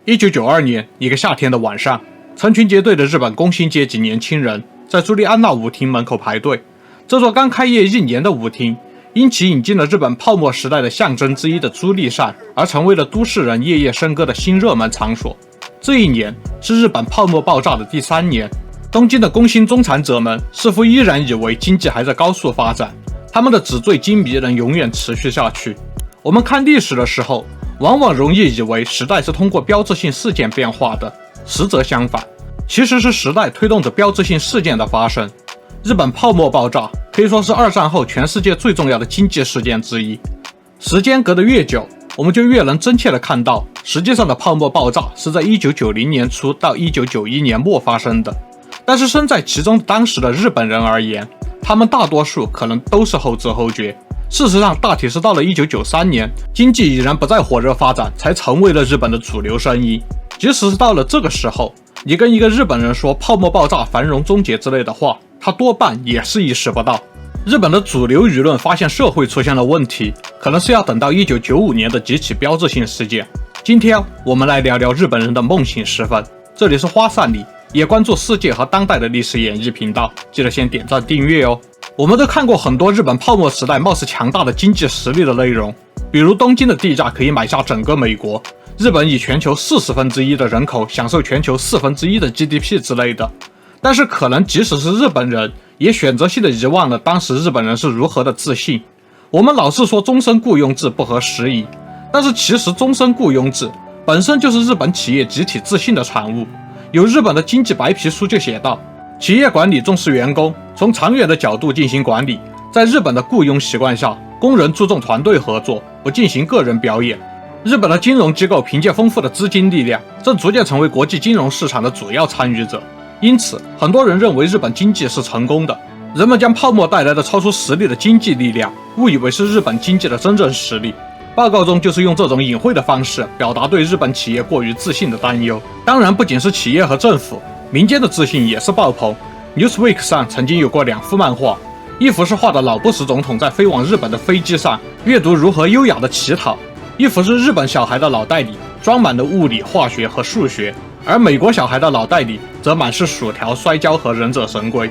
1992年一个夏天的晚上，成群结队的日本工薪阶级年轻人在朱利安纳舞厅门口排队。这座刚开业1年的舞厅，因其引进了日本泡沫时代的象征之一的朱利扇，而成为了都市人夜夜笙歌的新热门场所。这一年是日本泡沫爆炸的第3年，东京的工薪中产者们似乎依然以为经济还在高速发展，他们的纸醉金迷能永远持续下去。我们看历史的时候，往往容易以为时代是通过标志性事件变化的，实则相反，其实是时代推动着标志性事件的发生。日本泡沫爆炸可以说是2战后全世界最重要的经济事件之一。时间隔得越久，我们就越能真切地看到，实际上的泡沫爆炸是在1990年初到1991年末发生的。但是身在其中的当时的日本人而言，他们大多数可能都是后知后觉。事实上，大体是到了1993年，经济已然不再火热发展，才成为了日本的主流声音。即使是到了这个时候，你跟一个日本人说泡沫爆炸、繁荣终结之类的话，他多半也是意识不到。日本的主流舆论发现社会出现了问题，可能是要等到1995年的几起标志性事件。今天我们来聊聊日本人的梦醒时分。这里是花散里，也关注世界和当代的历史演绎频道，记得先点赞订阅哦。我们都看过很多日本泡沫时代貌似强大的经济实力的内容，比如东京的地价可以买下整个美国，日本以全球1/40的人口享受全球1/4的 GDP 之类的。但是可能即使是日本人，也选择性的遗忘了当时日本人是如何的自信。我们老是说终身雇佣制不合时宜，但是其实终身雇佣制本身就是日本企业集体自信的产物。有日本的经济白皮书就写道，企业管理重视员工，从长远的角度进行管理。在日本的雇佣习惯下，工人注重团队合作，不进行个人表演。日本的金融机构凭借丰富的资金力量，正逐渐成为国际金融市场的主要参与者。因此，很多人认为日本经济是成功的。人们将泡沫带来的超出实力的经济力量误以为是日本经济的真正实力。报告中就是用这种隐晦的方式表达对日本企业过于自信的担忧。当然，不仅是企业和政府，民间的自信也是爆棚。Newsweek 上曾经有过2幅漫画，一幅是画的老布什总统在飞往日本的飞机上阅读如何优雅的乞讨，一幅是日本小孩的脑袋里装满了物理、化学和数学，而美国小孩的脑袋里则满是薯条、摔跤和忍者神龟。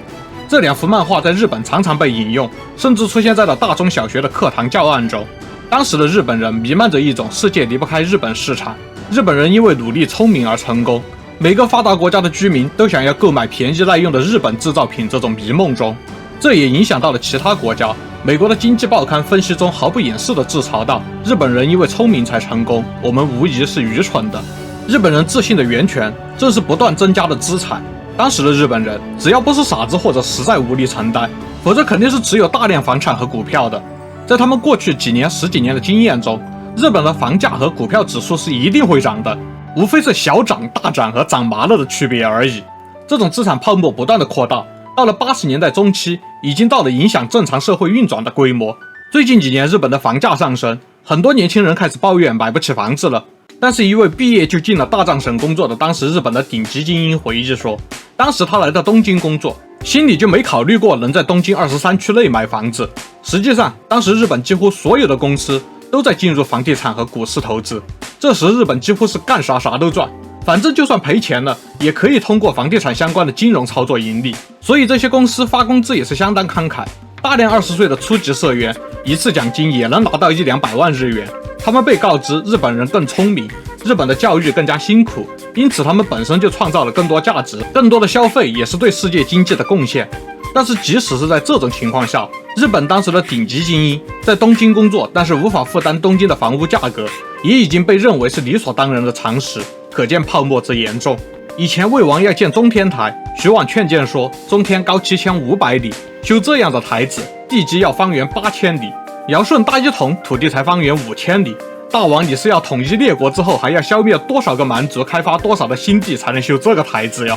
这2幅漫画在日本常常被引用，甚至出现在了大中小学的课堂教案中。当时的日本人弥漫着一种世界离不开日本市场，日本人因为努力聪明而成功，每个发达国家的居民都想要购买便宜耐用的日本制造品这种迷梦中。这也影响到了其他国家。美国的经济报刊分析中毫不掩饰地自嘲道，日本人因为聪明才成功，我们无疑是愚蠢的。日本人自信的源泉正是不断增加的资产。当时的日本人只要不是傻子或者实在无力承担，否则肯定是持有大量房产和股票的。在他们过去几年、10几年的经验中，日本的房价和股票指数是一定会涨的，无非是小涨、大涨和涨麻了的区别而已。这种资产泡沫不断的扩大，到了80年代中期，已经到了影响正常社会运转的规模。最近几年日本的房价上升，很多年轻人开始抱怨买不起房子了。但是一位毕业就进了大藏省工作的当时日本的顶级精英回忆说，当时他来到东京工作，心里就没考虑过能在东京23区内买房子。实际上，当时日本几乎所有的公司都在进入房地产和股市投资，这时日本几乎是干啥啥都赚，反正就算赔钱了，也可以通过房地产相关的金融操作盈利。所以这些公司发工资也是相当慷慨，大量20岁的初级社员一次奖金也能拿到100-200万日元。他们被告知日本人更聪明，日本的教育更加辛苦，因此他们本身就创造了更多价值，更多的消费也是对世界经济的贡献。但是即使是在这种情况下，日本当时的顶级精英在东京工作，但是无法负担东京的房屋价格，也已经被认为是理所当然的常识，可见泡沫之严重。以前魏王要建中天台，徐往劝谏说中天高7500里，修这样的台子，地基要方圆8000里。尧舜大一统，土地才方圆5000里。大王，你是要统一列国之后，还要消灭多少个蛮族，开发多少的新地才能修这个台子呀？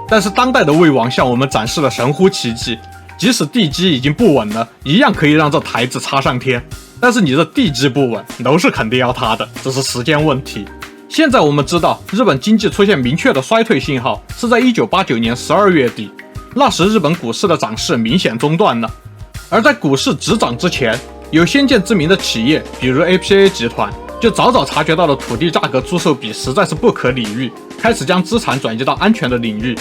但是当代的魏王向我们展示了神乎其技，即使地基已经不稳了，一样可以让这台子插上天。但是你的地基不稳，楼是肯定要塌的，这是时间问题。现在我们知道，日本经济出现明确的衰退信号是在1989年12月底，那时日本股市的涨势明显中断了。而在股市止涨之前，有先见之明的企业，比如 APA 集团，就早早察觉到了土地价格租售比实在是不可理喻，开始将资产转移到安全的领域。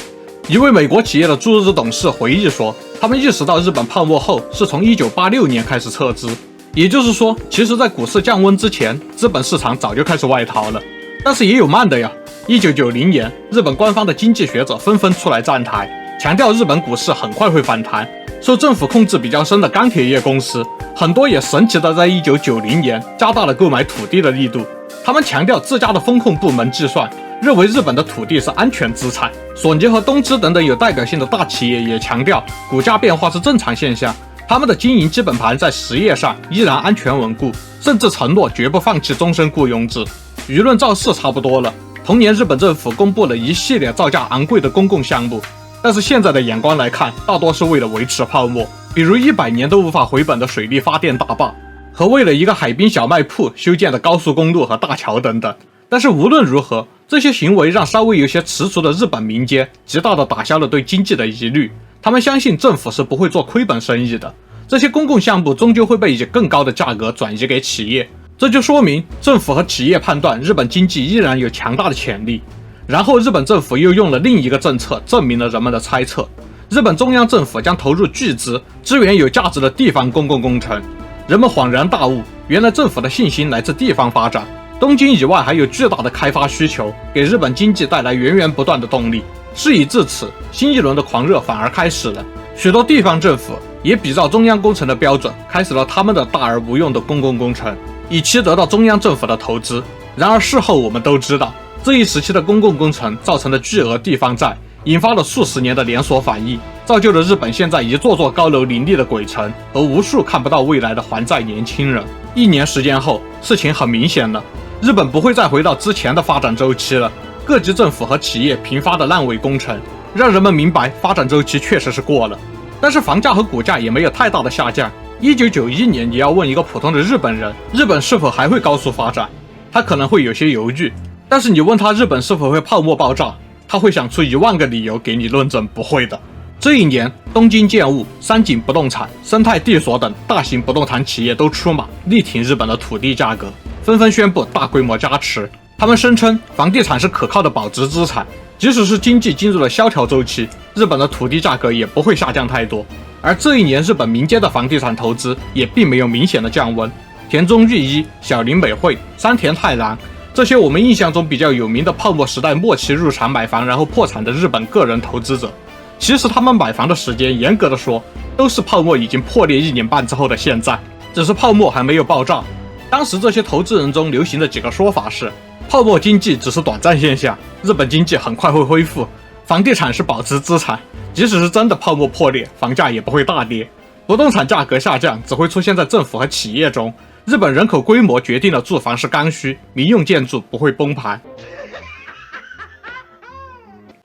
一位美国企业的驻日董事回忆说，他们意识到日本泡沫后是从1986年开始撤资，也就是说，其实在股市降温之前，资本市场早就开始外逃了。但是也有慢的呀。1990年，日本官方的经济学者纷纷出来站台，强调日本股市很快会反弹。受政府控制比较深的钢铁业公司，很多也神奇的在1990年加大了购买土地的力度。他们强调自家的风控部门计算，认为日本的土地是安全资产。索尼和东芝等等有代表性的大企业也强调，股价变化是正常现象，他们的经营基本盘在实业上依然安全稳固，甚至承诺绝不放弃终身雇佣制。舆论造势差不多了，同年日本政府公布了一系列造价昂贵的公共项目，但是现在的眼光来看，大多是为了维持泡沫，比如100年都无法回本的水力发电大坝，和为了一个海滨小卖铺修建的高速公路和大桥等等。但是无论如何，这些行为让稍微有些踟蹰的日本民间极大地打消了对经济的疑虑，他们相信政府是不会做亏本生意的，这些公共项目终究会被以更高的价格转移给企业。这就说明政府和企业判断日本经济依然有强大的潜力。然后日本政府又用了另一个政策证明了人们的猜测，日本中央政府将投入巨资支援有价值的地方公共工程。人们恍然大悟，原来政府的信心来自地方发展，东京以外还有巨大的开发需求，给日本经济带来源源不断的动力。事已至此，新一轮的狂热反而开始了，许多地方政府也比照中央工程的标准，开始了他们的大而无用的公共工程，以期得到中央政府的投资。然而事后我们都知道，这一时期的公共工程造成的巨额地方债，引发了数十年的连锁反应，造就了日本现在一座座高楼林立的鬼城和无数看不到未来的还债年轻人。1年时间后，事情很明显了，日本不会再回到之前的发展周期了。各级政府和企业频发的烂尾工程，让人们明白发展周期确实是过了。但是房价和股价也没有太大的下降。1991年，你要问一个普通的日本人，日本是否还会高速发展，他可能会有些犹豫。但是你问他日本是否会泡沫爆炸，他会想出10000个理由给你论证不会的。这一年，东京建物、三井不动产、生态地所等大型不动产企业都出马力挺日本的土地价格，纷纷宣布大规模加持。他们声称房地产是可靠的保值资产，即使是经济进入了萧条周期，日本的土地价格也不会下降太多。而这一年，日本民间的房地产投资也并没有明显的降温。田中裕一、小林美惠、山田太郎，这些我们印象中比较有名的泡沫时代末期入场买房然后破产的日本个人投资者，其实他们买房的时间严格的说都是泡沫已经破裂1年半之后的现在，只是泡沫还没有爆炸。当时这些投资人中流行的几个说法是，泡沫经济只是短暂现象，日本经济很快会恢复，房地产是保值资产，即使是真的泡沫破裂，房价也不会大跌，不动产价格下降只会出现在政府和企业中，日本人口规模决定了住房是刚需，民用建筑不会崩盘。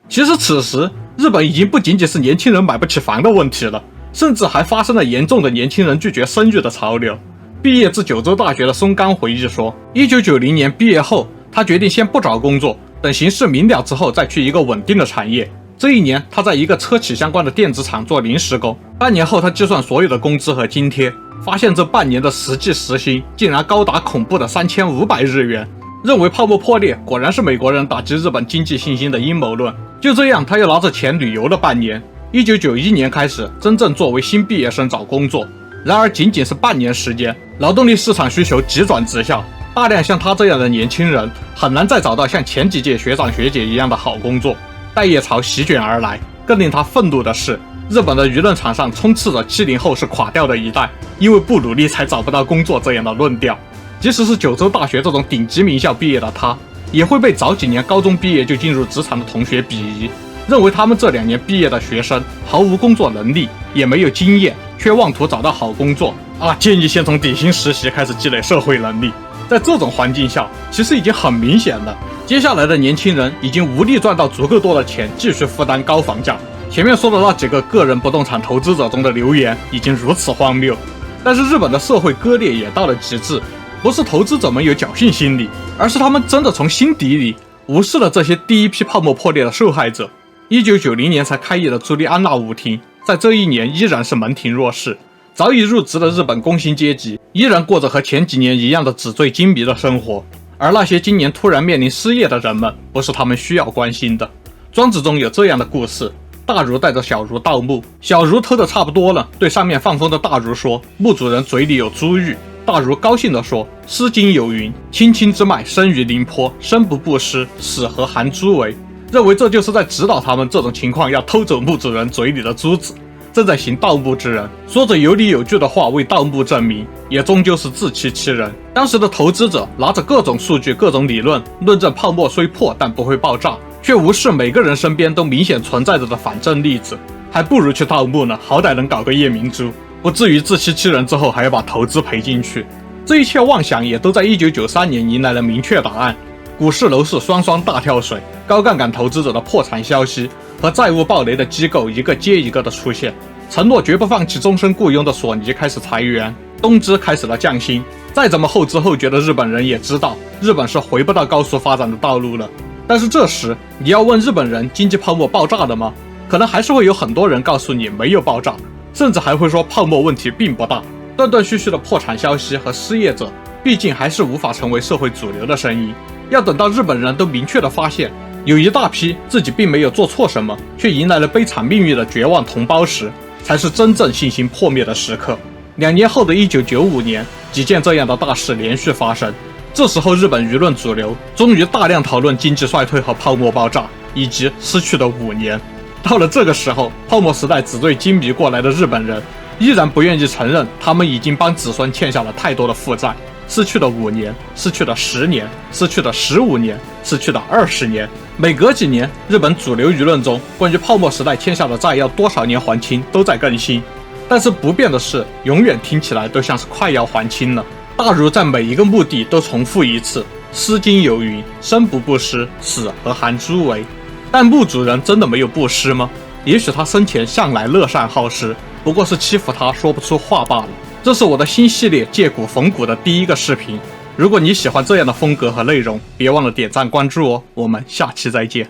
其实此时日本已经不仅仅是年轻人买不起房的问题了，甚至还发生了严重的年轻人拒绝生育的潮流。毕业自九州大学的松冈回忆说，1990年毕业后，他决定先不找工作，等形势明了之后再去一个稳定的产业。这一年，他在一个车企相关的电子厂做临时工，半年后他计算所有的工资和津贴，发现这半年的实际时薪竟然高达恐怖的3500日元，认为泡沫破裂果然是美国人打击日本经济信心的阴谋论。就这样，他又拿着钱旅游了半年。1991年开始真正作为新毕业生找工作，然而仅仅是半年时间，劳动力市场需求急转直下，大量像他这样的年轻人很难再找到像前几届学长学姐一样的好工作，待业潮席卷而来。更令他愤怒的是，日本的舆论场上充斥着70后是垮掉的一代，因为不努力才找不到工作这样的论调。即使是九州大学这种顶级名校毕业的他，也会被早几年高中毕业就进入职场的同学鄙夷，认为他们这2年毕业的学生毫无工作能力，也没有经验，却妄图找到好工作建议先从底薪实习开始积累社会能力。在这种环境下，其实已经很明显了，接下来的年轻人已经无力赚到足够多的钱继续负担高房价。前面说的那几个个人不动产投资者中的留言已经如此荒谬，但是日本的社会割裂也到了极致，不是投资者们有侥幸心理，而是他们真的从心底里无视了这些第一批泡沫破裂的受害者。1990年才开业的朱利安娜舞厅，在这一年依然是门庭若市。早已入职的日本工薪阶级依然过着和前几年一样的纸醉金迷的生活，而那些今年突然面临失业的人们，不是他们需要关心的。庄子中有这样的故事：大儒带着小儒盗墓，小儒偷的差不多了，对上面放风的大儒说：“墓主人嘴里有珠玉。”大儒高兴地说：“诗经有云，青青之脉生于陵坡，生不布施，死何含珠为？”认为这就是在指导他们这种情况要偷走墓主人嘴里的珠子。正在行盗墓之人说着有理有据的话为盗墓证明，也终究是自欺欺人。当时的投资者拿着各种数据、各种理论，论证泡沫虽破但不会爆炸，却无视每个人身边都明显存在着的反证例子，还不如去盗墓呢，好歹能搞个夜明珠，不至于自欺欺人之后还要把投资赔进去。这一切妄想也都在1993年迎来了明确答案。股市楼市双双大跳水，高杠杆投资者的破产消息和债务暴雷的机构一个接一个的出现，承诺绝不放弃终身雇佣的索尼开始裁员，东芝开始了降薪。再怎么后知后觉的日本人也知道，日本是回不到高速发展的道路了。但是这时你要问日本人经济泡沫爆炸了吗？可能还是会有很多人告诉你没有爆炸，甚至还会说泡沫问题并不大。断断续续的破产消息和失业者毕竟还是无法成为社会主流的声音，要等到日本人都明确的发现有一大批自己并没有做错什么却迎来了悲惨命运的绝望同胞时，才是真正信心破灭的时刻。2年后的1995年，几件这样的大事连续发生。这时候日本舆论主流终于大量讨论经济衰退和泡沫爆炸以及失去的5年。到了这个时候，泡沫时代纸醉金迷过来的日本人依然不愿意承认他们已经帮子孙欠下了太多的负债，失去了5年，失去了10年，失去了15年，失去了20年。每隔几年，日本主流舆论中关于泡沫时代欠下的债要多少年还清都在更新，但是不变的是，永远听起来都像是快要还清了。大儒在每一个墓地都重复一次：“诗经有云，生不布施，死何含珠为？”但墓主人真的没有布施吗？也许他生前向来乐善好施，不过是欺负他说不出话罢了。这是我的新系列借古讽古的第1个视频。如果你喜欢这样的风格和内容，别忘了点赞关注哦。我们下期再见。